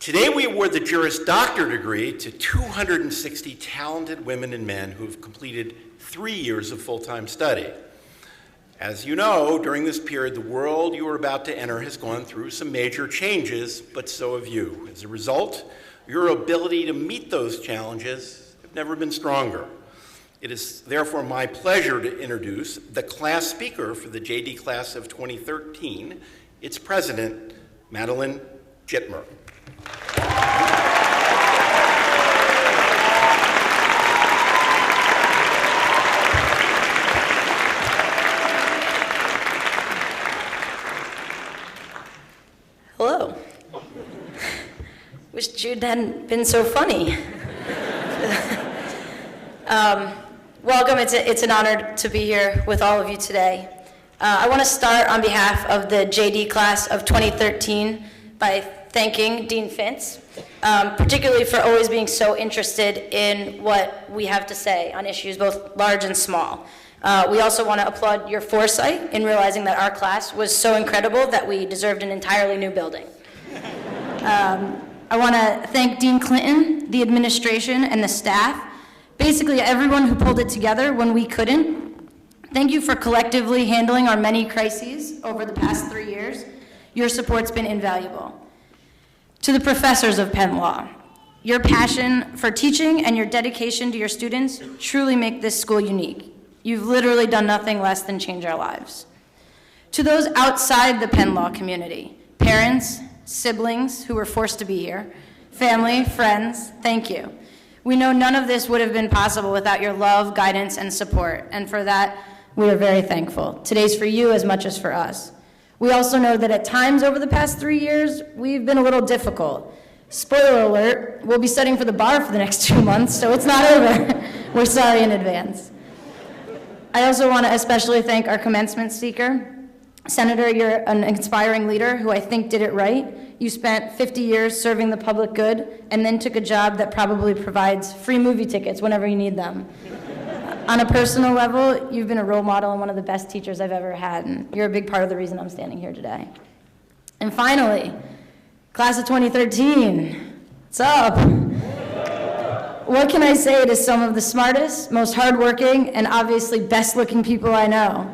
Today we award the Juris Doctor degree to 260 talented women and men who have completed 3 years of full-time study. As you know, during this period, the world you are about to enter has gone through some major changes, but so have you. As a result, your ability to meet those challenges have never been stronger. It is therefore my pleasure to introduce the class speaker for the JD class of 2013, its president, Madeline Gitomer. Hello. Wish Jude hadn't been so funny. Welcome, it's an honor to be here with all of you today. I want to start on behalf of the JD class of 2013 by thanking Dean Fintz, particularly for always being so interested in what we have to say on issues both large and small. We also want to applaud your foresight in realizing that our class was so incredible that we deserved an entirely new building. I want to thank Dean Clinton, the administration, and the staff, basically everyone who pulled it together when we couldn't. Thank you for collectively handling our many crises over the past 3 years. Your support's been invaluable. To the professors of Penn Law, your passion for teaching and your dedication to your students truly make this school unique. You've literally done nothing less than change our lives. To those outside the Penn Law community, parents, siblings who were forced to be here, family, friends, thank you. We know none of this would have been possible without your love, guidance, and support, and for that, we are very thankful. Today's for you as much as for us. We also know that at times over the past 3 years, we've been a little difficult. Spoiler alert, we'll be studying for the bar for the next 2 months, so it's not over. We're sorry in advance. I also want to especially thank our commencement speaker. Senator, you're an inspiring leader who I think did it right. You spent 50 years serving the public good and then took a job that probably provides free movie tickets whenever you need them. On a personal level, you've been a role model and one of the best teachers I've ever had, and you're a big part of the reason I'm standing here today. And finally, class of 2013, what's up? What can I say to some of the smartest, most hardworking, and obviously best-looking people I know?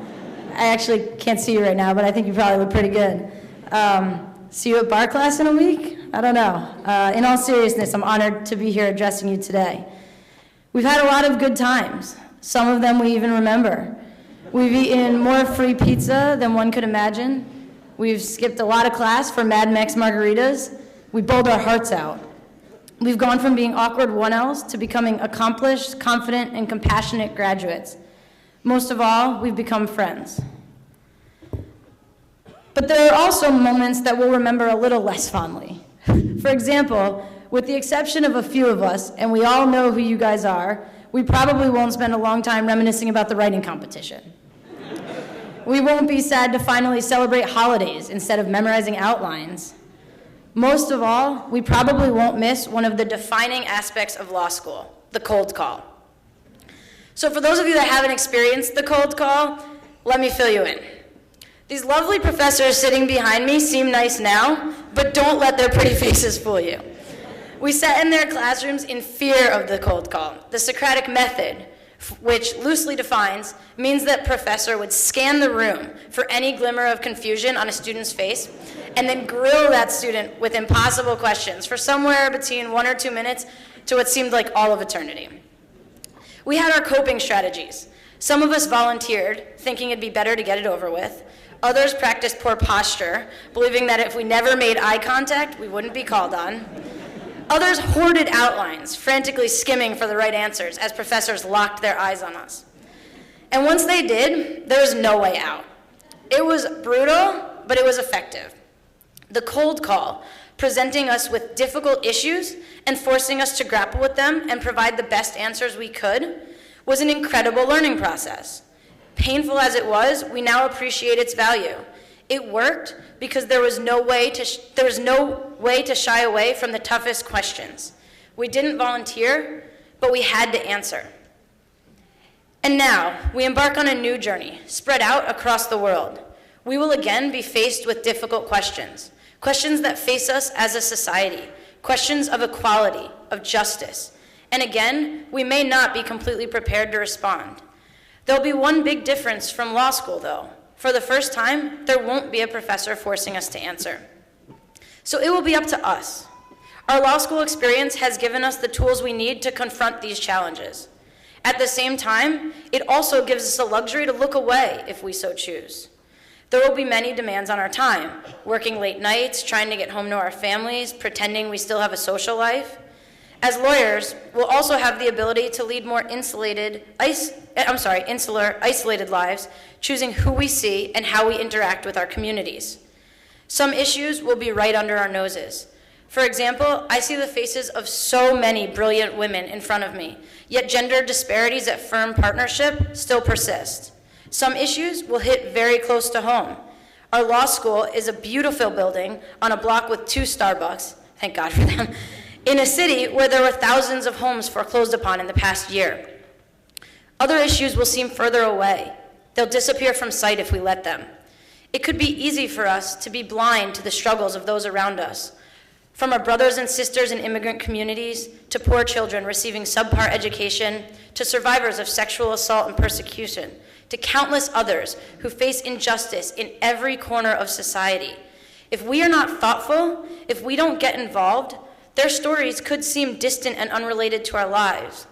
I actually can't see you right now, but I think you probably look pretty good. See you at bar class in a week? I don't know. In all seriousness, I'm honored to be here addressing you today. We've had a lot of good times. Some of them we even remember. We've eaten more free pizza than one could imagine. We've skipped a lot of class for Mad Max margaritas. We bowled our hearts out. We've gone from being awkward 1Ls to becoming accomplished, confident, and compassionate graduates. Most of all, we've become friends. But there are also moments that we'll remember a little less fondly. For example, with the exception of a few of us, and we all know who you guys are, we probably won't spend a long time reminiscing about the writing competition. We won't be sad to finally celebrate holidays instead of memorizing outlines. Most of all, we probably won't miss one of the defining aspects of law school, the cold call. So for those of you that haven't experienced the cold call, let me fill you in. These lovely professors sitting behind me seem nice now, but don't let their pretty faces fool you. We sat in their classrooms in fear of the cold call. The Socratic method, which loosely defines, means that professor would scan the room for any glimmer of confusion on a student's face, and then grill that student with impossible questions for somewhere between 1 or 2 minutes to what seemed like all of eternity. We had our coping strategies. Some of us volunteered, thinking it'd be better to get it over with. Others practiced poor posture, believing that if we never made eye contact, we wouldn't be called on. Others hoarded outlines, frantically skimming for the right answers as professors locked their eyes on us. And once they did, there was no way out. It was brutal, but it was effective. The cold call, presenting us with difficult issues and forcing us to grapple with them and provide the best answers we could, was an incredible learning process. Painful as it was, we now appreciate its value. It worked because there was no way to shy away from the toughest questions. We didn't volunteer, but we had to answer. And now, we embark on a new journey, spread out across the world. We will again be faced with difficult questions, questions that face us as a society, questions of equality, of justice. And again, we may not be completely prepared to respond. There'll be one big difference from law school, though. For the first time, there won't be a professor forcing us to answer. So it will be up to us. Our law school experience has given us the tools we need to confront these challenges. At the same time, it also gives us the luxury to look away if we so choose. There will be many demands on our time, working late nights, trying to get home to our families, pretending we still have a social life. As lawyers, we'll also have the ability to lead more insular, isolated lives, choosing who we see and how we interact with our communities. Some issues will be right under our noses. For example, I see the faces of so many brilliant women in front of me, yet gender disparities at firm partnership still persist. Some issues will hit very close to home. Our law school is a beautiful building on a block with 2 Starbucks, thank God for them, in a city where there were thousands of homes foreclosed upon in the past year. Other issues will seem further away. They'll disappear from sight if we let them. It could be easy for us to be blind to the struggles of those around us, from our brothers and sisters in immigrant communities, to poor children receiving subpar education, to survivors of sexual assault and persecution, to countless others who face injustice in every corner of society. If we are not thoughtful, if we don't get involved, their stories could seem distant and unrelated to our lives.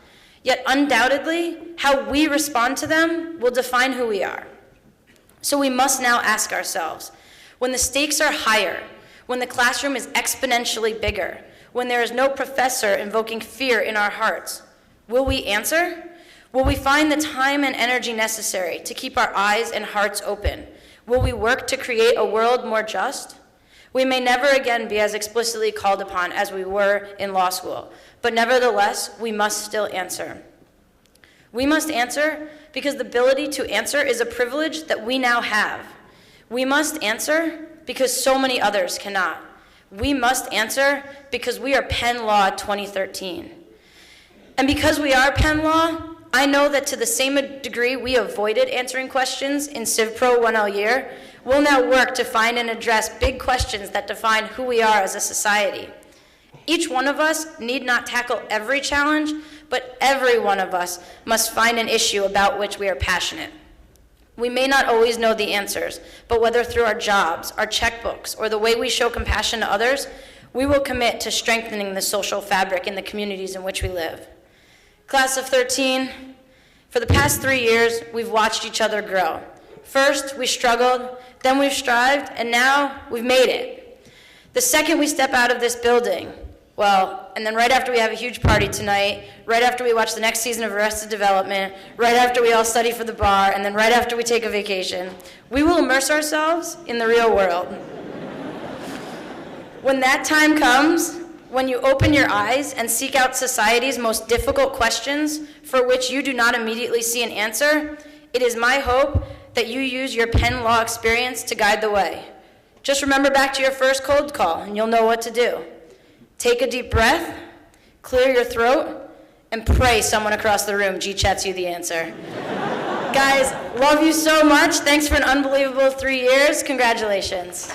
Yet undoubtedly, how we respond to them will define who we are. So we must now ask ourselves, when the stakes are higher, when the classroom is exponentially bigger, when there is no professor invoking fear in our hearts, will we answer? Will we find the time and energy necessary to keep our eyes and hearts open? Will we work to create a world more just? We may never again be as explicitly called upon as we were in law school, but nevertheless, we must still answer. We must answer because the ability to answer is a privilege that we now have. We must answer because so many others cannot. We must answer because we are Penn Law 2013. And because we are Penn Law, I know that to the same degree we avoided answering questions in CivPro 1L year, we'll now work to find and address big questions that define who we are as a society. Each one of us need not tackle every challenge, but every one of us must find an issue about which we are passionate. We may not always know the answers, but whether through our jobs, our checkbooks, or the way we show compassion to others, we will commit to strengthening the social fabric in the communities in which we live. Class of 13, for the past 3 years, we've watched each other grow. First, we struggled, then we've strived, and now we've made it. The second we step out of this building, and then right after we have a huge party tonight, right after we watch the next season of Arrested Development, right after we all study for the bar, and then right after we take a vacation, we will immerse ourselves in the real world. When that time comes, when you open your eyes and seek out society's most difficult questions for which you do not immediately see an answer, it is my hope that you use your Penn Law experience to guide the way. Just remember back to your first cold call, and you'll know what to do. Take a deep breath, clear your throat, and pray someone across the room G-chats you the answer. Guys, love you so much. Thanks for an unbelievable 3 years. Congratulations.